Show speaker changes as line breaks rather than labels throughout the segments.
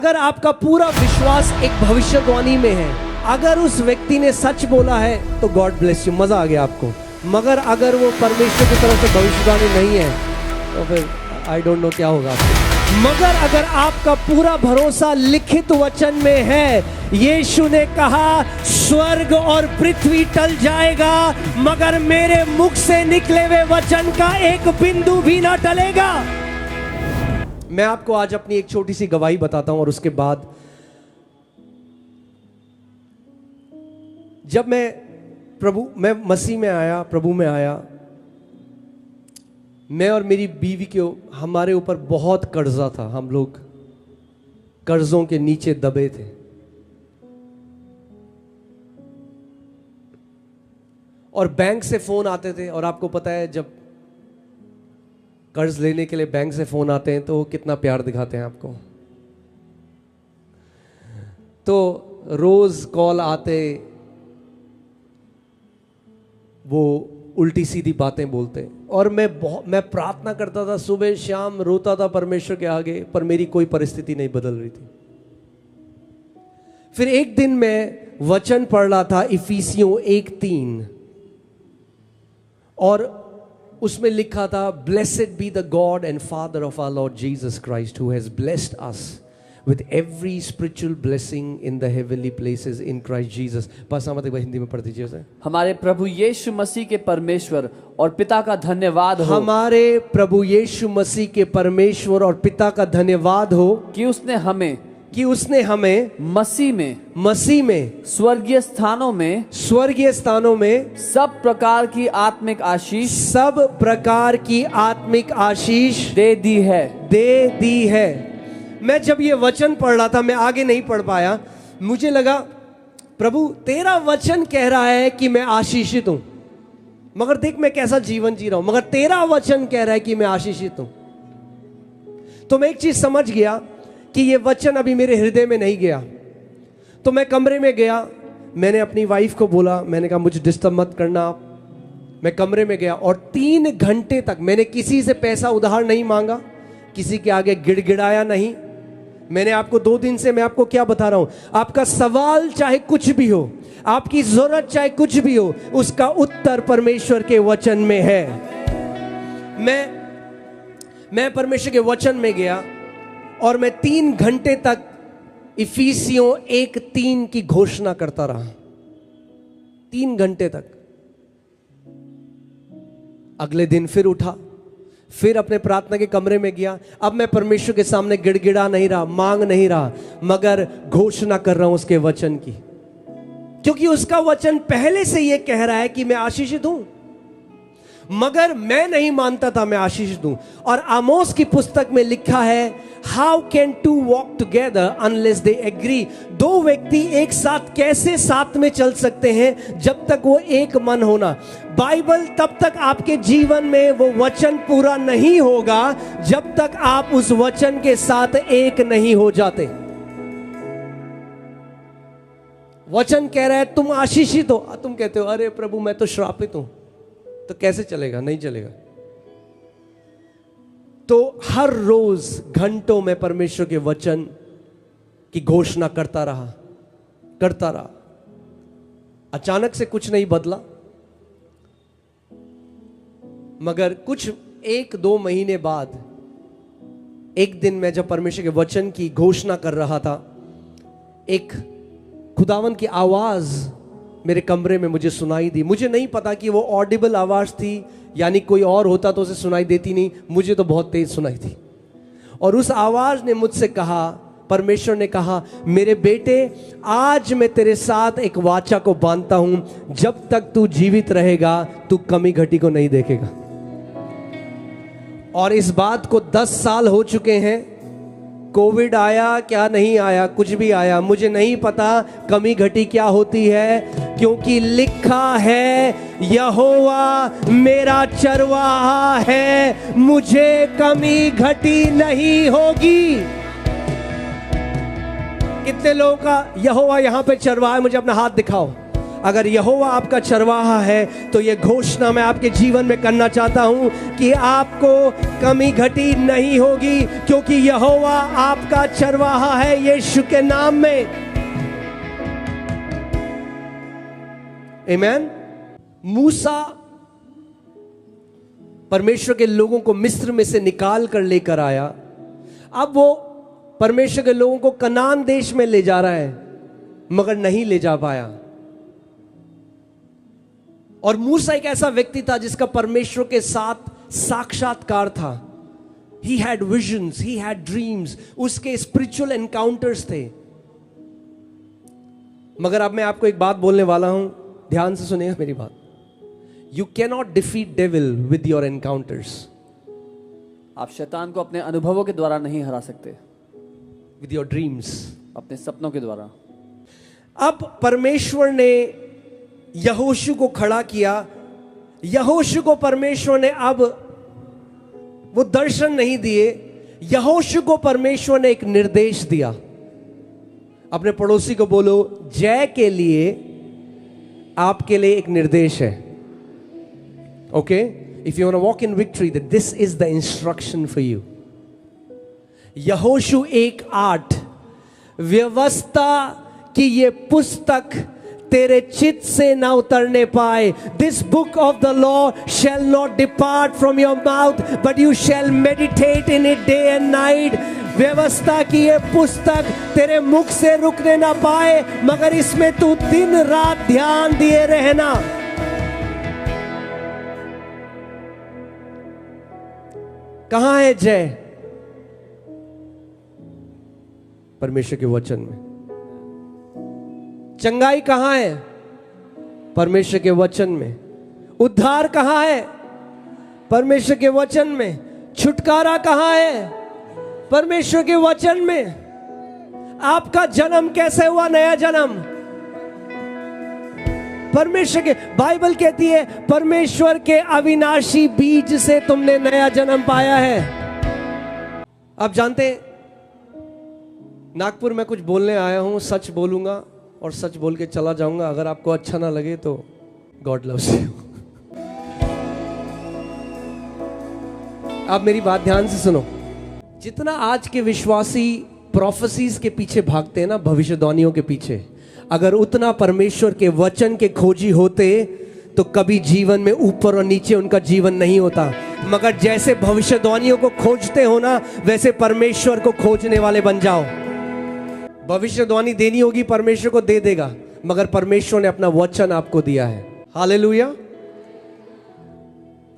अगर आपका पूरा विश्वास एक भविष्यवाणी में है, अगर उस व्यक्ति ने सच बोला है तो गॉड ब्लेस यू, मजा आ गया आपको। मगर अगर वो परमेश्वर की तरफ से भविष्यवाणी नहीं है तो फिर आई डोंट नो क्या होगा आपको। मगर अगर आपका पूरा भरोसा लिखित वचन में है, यीशु ने कहा स्वर्ग और पृथ्वी टल जाएगा मगर मेरे मुख से निकले हुए वचन का एक बिंदु भी ना टलेगा। मैं आपको आज अपनी एक छोटी सी गवाही बताता हूं और उसके बाद जब मैं मसीह में आया, प्रभु में आया, मैं और मेरी बीवी के हमारे ऊपर बहुत कर्जा था। हम लोग कर्जों के नीचे दबे थे और बैंक से फोन आते थे। और आपको पता है जब कर्ज लेने के लिए बैंक से फोन आते हैं तो वो कितना प्यार दिखाते हैं आपको। तो रोज कॉल आते, वो उल्टी सीधी बातें बोलते और मैं प्रार्थना करता था, सुबह शाम रोता था परमेश्वर के आगे, पर मेरी कोई परिस्थिति नहीं बदल रही थी। फिर एक दिन मैं वचन पढ़ रहा था इफिसियों 1:3 और उसमें लिखा था, blessed be the God and father of our Lord Jesus Christ who has blessed us with every spiritual blessing in the heavenly places in Christ Jesus। बस हम हिंदी में पढ़ दीजिए उसे।
हमारे प्रभु यीशु मसीह के परमेश्वर और पिता का धन्यवाद हो।
हमारे प्रभु यीशु मसीह के परमेश्वर और पिता का धन्यवाद हो
कि उसने हमें मसीह में स्वर्गीय स्थानों में सब प्रकार की आत्मिक आशीष दे दी है।
मैं जब ये वचन पढ़ रहा था, मैं आगे नहीं पढ़ पाया, मुझे लगा प्रभु तेरा वचन कह रहा है कि मैं आशीषित हूं, मगर देख मैं कैसा जीवन जी रहा हूं, मगर तेरा वचन कह रहा है कि मैं आशीषित हूं। तो मैं एक चीज समझ गया कि ये वचन अभी मेरे हृदय में नहीं गया। तो मैं कमरे में गया, मैंने अपनी वाइफ को बोला, मैंने कहा मुझे डिस्टर्ब मत करना। मैं कमरे में गया और 3 घंटे तक मैंने किसी से पैसा उधार नहीं मांगा, किसी के आगे गिड़गिड़ाया नहीं। मैंने आपको 2 दिन से मैं आपको क्या बता रहा हूं, आपका सवाल चाहे कुछ भी हो, आपकी जरूरत चाहे कुछ भी हो, उसका उत्तर परमेश्वर के वचन में है। मैं परमेश्वर के वचन में गया और मैं 3 घंटे तक इफिसियों 1:3 की घोषणा करता रहा, 3 घंटे तक। अगले दिन फिर उठा, फिर अपने प्रार्थना के कमरे में गया। अब मैं परमेश्वर के सामने गिड़गिड़ा नहीं रहा, मांग नहीं रहा, मगर घोषणा कर रहा हूं उसके वचन की, क्योंकि उसका वचन पहले से यह कह रहा है कि मैं आशीषित हूं। मगर मैं नहीं मानता था मैं आशीषित हूं। और आमोस की पुस्तक में लिखा है, how can 2 walk together unless they agree. 2 व्यक्ति एक साथ कैसे साथ में चल सकते हैं जब तक वो एक मन होना। बाइबल तब तक आपके जीवन में वो वचन पूरा नहीं होगा जब तक आप उस वचन के साथ एक नहीं हो जाते। वचन कह रहा है तुम आशीषित हो, तुम कहते हो अरे प्रभु मैं तो श्रापित हूं, तो कैसे चलेगा, नहीं चलेगा। तो हर रोज घंटों में परमेश्वर के वचन की घोषणा करता रहा। अचानक से कुछ नहीं बदला, मगर कुछ 1-2 महीने बाद एक दिन मैं जब परमेश्वर के वचन की घोषणा कर रहा था, एक खुदावन की आवाज मेरे कमरे में मुझे सुनाई दी। मुझे नहीं पता कि वो ऑडिबल आवाज थी, यानी कोई और होता तो उसे सुनाई देती नहीं, मुझे तो बहुत तेज सुनाई थी। और उस आवाज ने मुझसे कहा, परमेश्वर ने कहा, मेरे बेटे आज मैं तेरे साथ एक वाचा को बांधता हूं, जब तक तू जीवित रहेगा तू कमी घटी को नहीं देखेगा। और इस बात को 10 साल हो चुके हैं। कोविड आया क्या नहीं आया, कुछ भी आया, मुझे नहीं पता कमी घटी क्या होती है, क्योंकि लिखा है यहोवा मेरा चरवाहा है, मुझे कमी घटी नहीं होगी। कितने लोगों का यहोवा यहां पे चरवाहा है, मुझे अपना हाथ दिखाओ। अगर यहोवा आपका चरवाहा है तो ये घोषणा मैं आपके जीवन में करना चाहता हूं कि आपको कमी घटी नहीं होगी, क्योंकि यहोवा आपका चरवाहा है यीशु के नाम में। आमीन। मूसा परमेश्वर के लोगों को मिस्र में से निकाल कर लेकर आया। अब वो परमेश्वर के लोगों को कनान देश में ले जा रहा है, मगर नहीं ले जा पाया। और मूसा एक ऐसा व्यक्ति था जिसका परमेश्वर के साथ साक्षात्कार था। He had visions, he had dreams, उसके स्पिरिचुअल एनकाउंटर्स थे। मगर अब मैं आपको एक बात बोलने वाला हूं, ध्यान से सुनिएगा मेरी बात। You cannot defeat devil with your encounters.
आप शैतान को अपने अनुभवों के द्वारा नहीं हरा सकते,
विद योर ड्रीम्स,
अपने सपनों के द्वारा।
अब परमेश्वर ने यहोशू को खड़ा किया। यहोशू को परमेश्वर ने अब वो दर्शन नहीं दिए, यहोशू को परमेश्वर ने एक निर्देश दिया। अपने पड़ोसी को बोलो, जय के लिए आपके लिए एक निर्देश है। Okay, if you want to walk in victory, that this is the instruction for you. यहोशू 1:8, व्यवस्था की ये पुस्तक तेरे चित्त से ना उतरने पाए। This book of the law shall not depart from your mouth, but you shall meditate in it day and night. व्यवस्था की ये पुस्तक तेरे मुख से रुकने ना पाए, मगर इसमें तू दिन रात ध्यान दिए रहना। कहां है जय? परमेश्वर के वचन में। चंगाई कहां है? परमेश्वर के वचन में। उद्धार कहां है? परमेश्वर के वचन में। छुटकारा कहां है? परमेश्वर के वचन में। आपका जन्म कैसे हुआ? नया जन्म परमेश्वर के, बाइबल कहती है परमेश्वर के अविनाशी बीज से तुमने नया जन्म पाया है। आप जानते हैं, नागपुर में कुछ बोलने आया हूं, सच बोलूंगा और सच बोल के चला जाऊंगा। अगर आपको अच्छा ना लगे तो गॉड लव्स यू। आप मेरी बात ध्यान से सुनो। जितना आज के विश्वासी प्रोफेसीज के पीछे भागते हैं ना, भविष्यवाणियों के पीछे, अगर उतना परमेश्वर के वचन के खोजी होते तो कभी जीवन में ऊपर और नीचे उनका जीवन नहीं होता। मगर जैसे भविष्यवाणियों को खोजते हो ना, वैसे परमेश्वर को खोजने वाले बन जाओ। भविष्यवाणी देनी होगी, परमेश्वर को दे देगा, मगर परमेश्वर ने अपना वचन आपको दिया है। हालेलुया।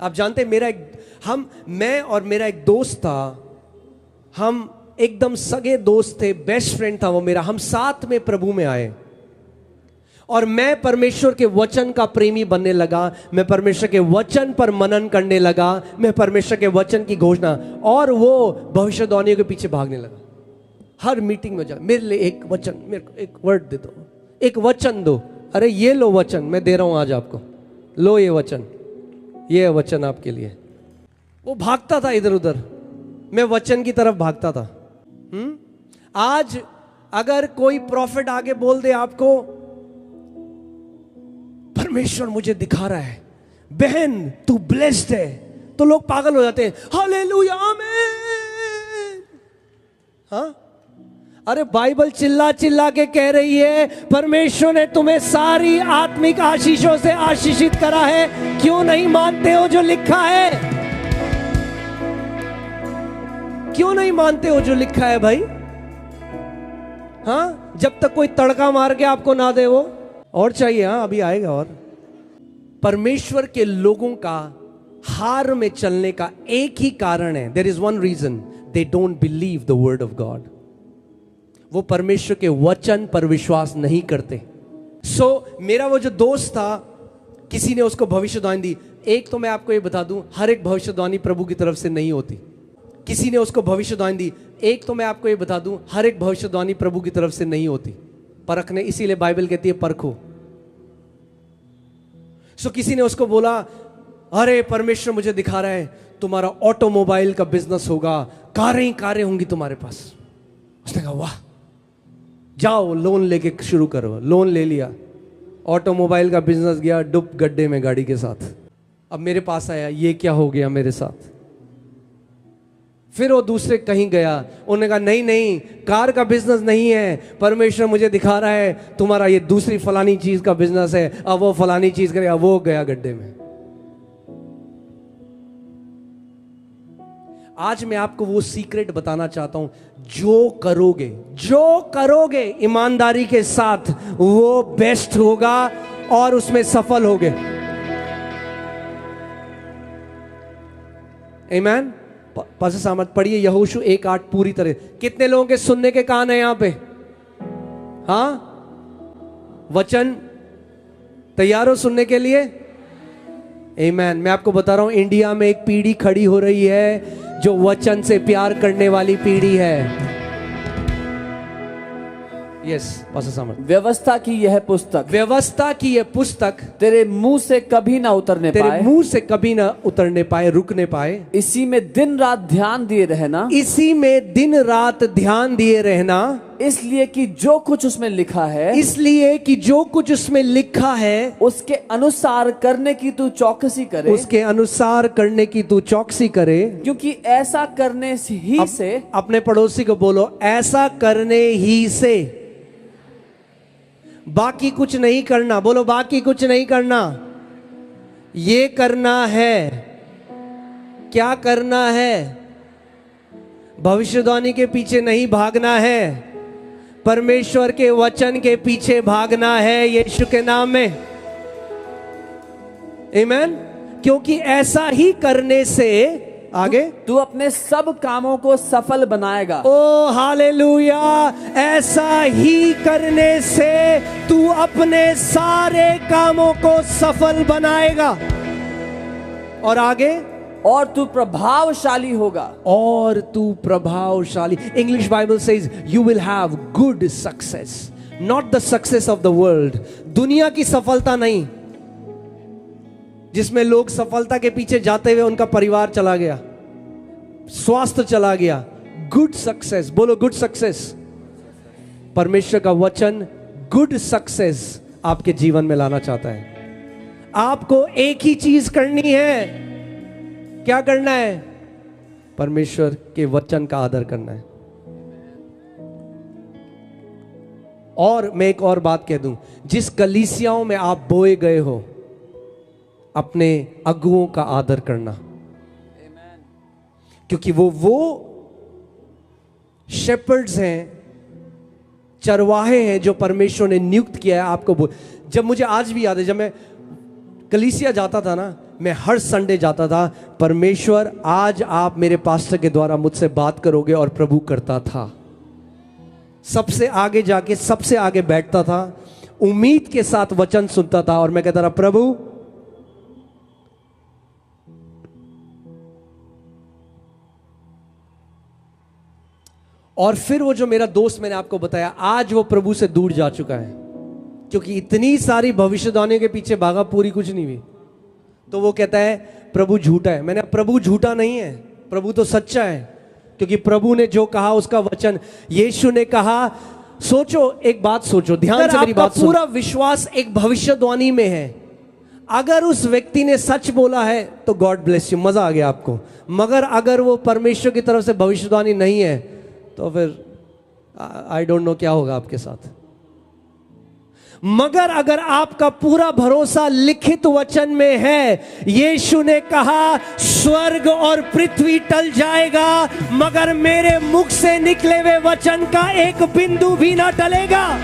आप जानते, मैं और मेरा एक दोस्त था, हम एकदम सगे दोस्त थे, बेस्ट फ्रेंड था वो मेरा। हम साथ में प्रभु में आए और मैं परमेश्वर के वचन का प्रेमी बनने लगा। मैं परमेश्वर के वचन पर मनन करने लगा, मैं परमेश्वर के वचन की घोषणा, और वो भविष्यवाणियों के पीछे भागने लगा। हर मीटिंग में जा, मेरे लिए एक वचन, मेरे को एक वर्ड दे दो, एक वचन दो। अरे ये लो वचन, मैं दे रहा हूं आज आपको, लो ये वचन, ये वचन आपके लिए। वो भागता था इधर उधर, मैं वचन की तरफ भागता था। आज अगर कोई प्रॉफिट आगे बोल दे आपको, परमेश्वर मुझे दिखा रहा है, बहन तू ब्लेस्ड है, तो लोग पागल हो जाते हैं। हालेलुया, आमीन। हाँ, अरे बाइबल चिल्ला चिल्ला के कह रही है परमेश्वर ने तुम्हें सारी आत्मिक आशीषों से आशीषित करा है। क्यों नहीं मानते हो जो लिखा है? क्यों नहीं मानते हो जो लिखा है भाई? हाँ, जब तक कोई तड़का मार के आपको ना दे वो और चाहिए। हाँ, अभी आएगा। और परमेश्वर के लोगों का हार में चलने का एक ही कारण है, there is one reason, they don't believe the word of God. वो परमेश्वर के वचन पर विश्वास नहीं करते। मेरा वो जो दोस्त था, किसी ने उसको भविष्यवाणी दी। एक तो मैं आपको ये बता दूं, हर एक भविष्यवाणी प्रभु की तरफ से नहीं होती। किसी ने उसको भविष्यवाणी दी। एक तो मैं आपको ये बता दूं, हर एक भविष्यवाणी प्रभु की तरफ से नहीं होती। परखने, इसीलिए बाइबल कहती है परखो। किसी ने उसको बोला, अरे परमेश्वर मुझे दिखा रहा है तुम्हारा ऑटोमोबाइल का बिजनेस होगा, कारें होंगी तुम्हारे पास। उसने कहा वाह, जाओ लोन लेके शुरू करो। लोन ले लिया, ऑटोमोबाइल का बिजनेस गया डुब गड्ढे में गाड़ी के साथ। अब मेरे पास आया, ये क्या हो गया मेरे साथ। फिर वो दूसरे कहीं गया, उन्होंने कहा नहीं नहीं, कार का बिजनेस नहीं है, परमेश्वर मुझे दिखा रहा है तुम्हारा ये दूसरी फलानी चीज का बिजनेस है। अब वो फलानी चीज करे, अब वो गया गड्ढे में। आज मैं आपको वो सीक्रेट बताना चाहता हूं, जो करोगे ईमानदारी के साथ वो बेस्ट होगा और उसमें सफल होगे। आमीन। पास सामत पढ़िए यहोशू 1:8 पूरी तरह। कितने लोगों के सुनने के कान है यहां पे? हाँ, वचन तैयार हो सुनने के लिए? आमीन। मैं आपको बता रहा हूं, इंडिया में एक पीढ़ी खड़ी हो रही है जो वचन से प्यार करने वाली पीढ़ी है। यस पास्टर सामत।
व्यवस्था की यह पुस्तक तेरे मुंह से कभी ना उतरने पाए, रुकने पाए। इसी में दिन रात ध्यान दिए रहना, इसलिए कि जो कुछ उसमें लिखा है उसके अनुसार करने की तू चौकसी करे, क्योंकि ऐसा करने ही से।
अपने पड़ोसी को बोलो, ऐसा करने ही से, बाकी कुछ नहीं करना। बोलो, बाकी कुछ नहीं करना, ये करना है। क्या करना है? भविष्यवाणी के पीछे नहीं भागना है, परमेश्वर के वचन के पीछे भागना है यीशु के नाम में। आमीन। क्योंकि ऐसा ही करने से आगे
तू अपने सब कामों को सफल बनाएगा।
ओ हालेलुया। ऐसा ही करने से तू अपने सारे कामों को सफल बनाएगा। और आगे,
और तू प्रभावशाली होगा।
English Bible says you will have good success, not the success of the world. दुनिया की सफलता नहीं, जिसमें लोग सफलता के पीछे जाते हुए उनका परिवार चला गया, स्वास्थ्य चला गया। गुड सक्सेस, बोलो गुड सक्सेस। परमेश्वर का वचन गुड सक्सेस आपके जीवन में लाना चाहता है। आपको एक ही चीज करनी है। क्या करना है? परमेश्वर के वचन का आदर करना है। और मैं एक और बात कह दूं, जिस कलीसियाओं में आप बोए गए हो, अपने अगुओं का आदर करना, क्योंकि वो शेपर्ड्स हैं, चरवाहे हैं जो परमेश्वर ने नियुक्त किया है आपको। जब मुझे आज भी याद है, जब मैं कलीसिया जाता था ना, मैं हर संडे जाता था, परमेश्वर आज आप मेरे पास्टर के द्वारा मुझसे बात करोगे, और प्रभु करता था। सबसे आगे जाके सबसे आगे बैठता था, उम्मीद के साथ वचन सुनता था, और मैं कहता था प्रभु और फिर वो जो मेरा दोस्त मैंने आपको बताया, आज वो प्रभु से दूर जा चुका है, क्योंकि इतनी सारी भविष्यवाणियों के पीछे भागा, पूरी कुछ नहीं हुई। तो वो कहता है प्रभु झूठा है। मैंने, प्रभु झूठा नहीं है, प्रभु तो सच्चा है, क्योंकि प्रभु ने जो कहा उसका वचन, यीशु ने कहा। सोचो, एक बात सोचो, ध्यान से मेरी बात सुनो। पूरा विश्वास एक भविष्यवाणी में है। अगर उस व्यक्ति ने सच बोला है तो गॉड ब्लेस यू, मजा आ गया आपको। मगर अगर वो परमेश्वर की तरफ से भविष्यवाणी नहीं है, तो फिर आई डोंट नो क्या होगा आपके साथ। मगर अगर आपका पूरा भरोसा लिखित वचन में है, यीशु ने कहा स्वर्ग और पृथ्वी टल जाएगा, मगर मेरे मुख से निकले हुए वचन का एक बिंदु भी ना टलेगा।